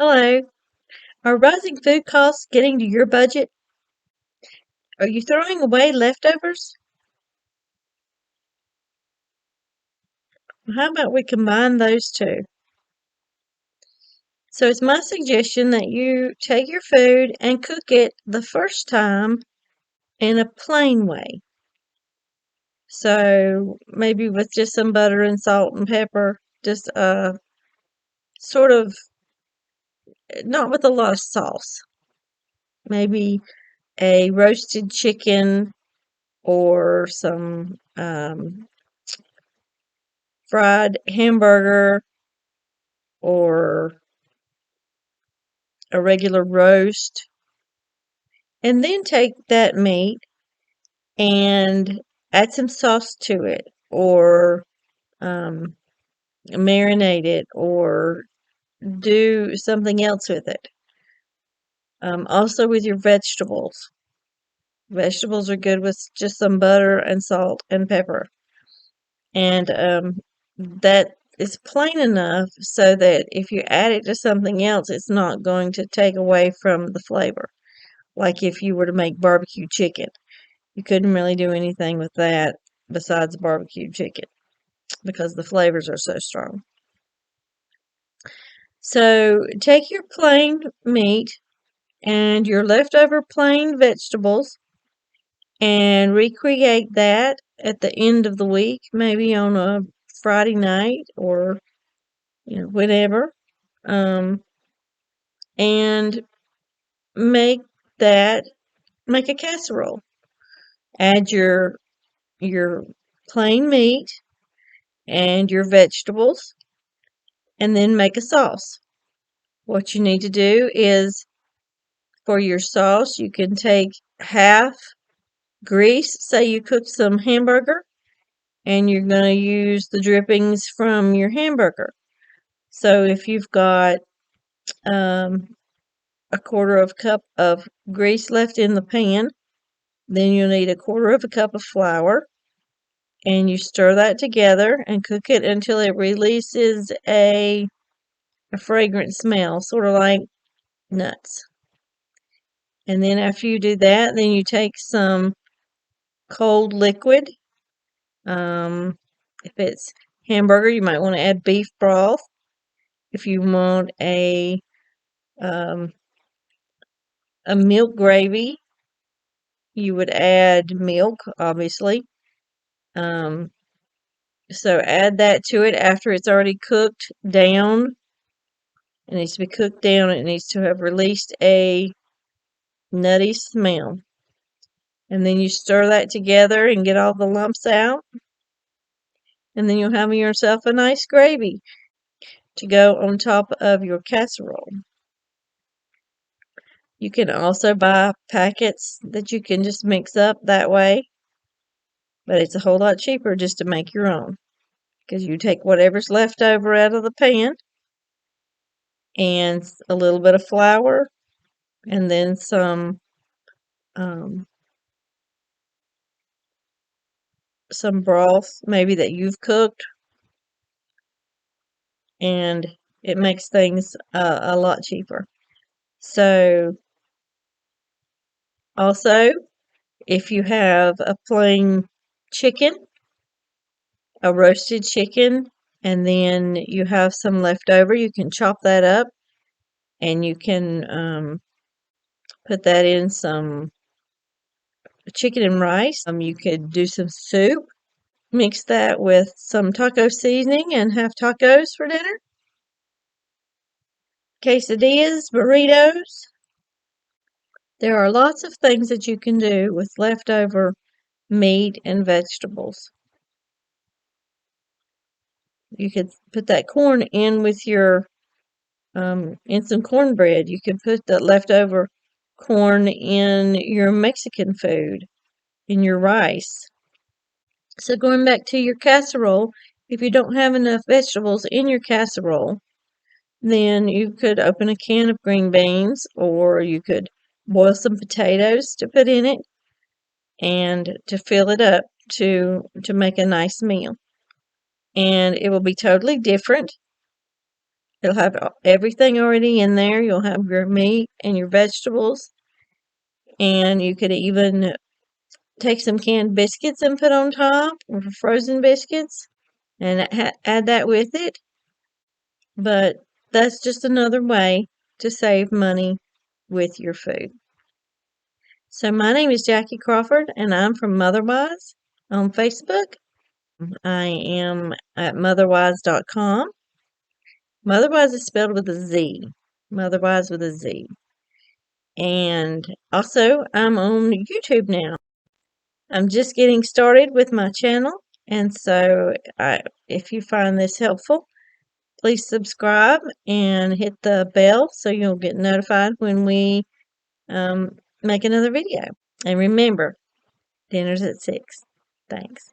Hello. Are rising food costs getting to your budget? Are you throwing away leftovers? How about we combine those two? So it's my suggestion that you take your food and cook it the first time in a plain way. So maybe with just some butter and salt and pepper, just sort of not with a lot of sauce. Maybe a roasted chicken or some fried hamburger or a regular roast, and then take that meat and add some sauce to it, or um, marinate it, or do something else with it. Also, with your vegetables. Vegetables are good with just some butter and salt and pepper. And that is plain enough so that if you add it to something else, it's not going to take away from the flavor. Like if you were to make barbecue chicken, you couldn't really do anything with that besides barbecue chicken because the flavors are so strong. So take your plain meat and your leftover plain vegetables and recreate that at the end of the week, maybe on a Friday night or whenever, and make that make a casserole. Add your plain meat and your vegetables, and then make a sauce. What you need to do is, for your sauce, you can take half grease. Say you cook some hamburger and you're going to use the drippings from your hamburger. So if you've got a quarter of a cup of grease left in the pan, then you'll need a quarter of a cup of flour, and you stir that together and cook it until it releases a fragrant smell, sort of like nuts. And then after you do that, then you take some cold liquid. If it's hamburger, you might want to add beef broth. If you want um, a milk gravy, you would add milk, obviously. So add that to it after it's already cooked down. It needs to be cooked down. It needs to have released a nutty smell. And then you stir that together and get all the lumps out. And then you'll have yourself a nice gravy to go on top of your casserole. You can also buy packets that you can just mix up that way, but it's a whole lot cheaper just to make your own, because you take whatever's left over out of the pan and a little bit of flour and then um, some broth maybe that you've cooked, and it makes things a lot cheaper. So also, if you have a plain chicken, a roasted chicken, and then you have some left over, you can chop that up and you can put that in some chicken and rice. You could do some soup, mix that with some taco seasoning, and have tacos for dinner. Quesadillas, burritos. There are lots of things that you can do with leftover meat and vegetables. You could put that corn in with your in some cornbread. You could put the leftover corn in your Mexican food, in your rice. So going back to your casserole, if you don't have enough vegetables in your casserole, then you could open a can of green beans, or you could boil some potatoes to put in it and to fill it up to make a nice meal. And it will be totally different It'll have everything already in there. You'll have your meat and your vegetables, and you could even take some canned biscuits and put on top, or frozen biscuits, and add that with it. But that's just another way to save money with your food. So my name is Jackie Crawford, and I'm from Motherwise on Facebook. I am at motherwise.com. Motherwise is spelled with a Z. Motherwise with a Z. And also, I'm on YouTube now. I'm just getting started with my channel, and so if you find this helpful, please subscribe and hit the bell so you'll get notified when we make another video. And remember, dinner's at 6. Thanks.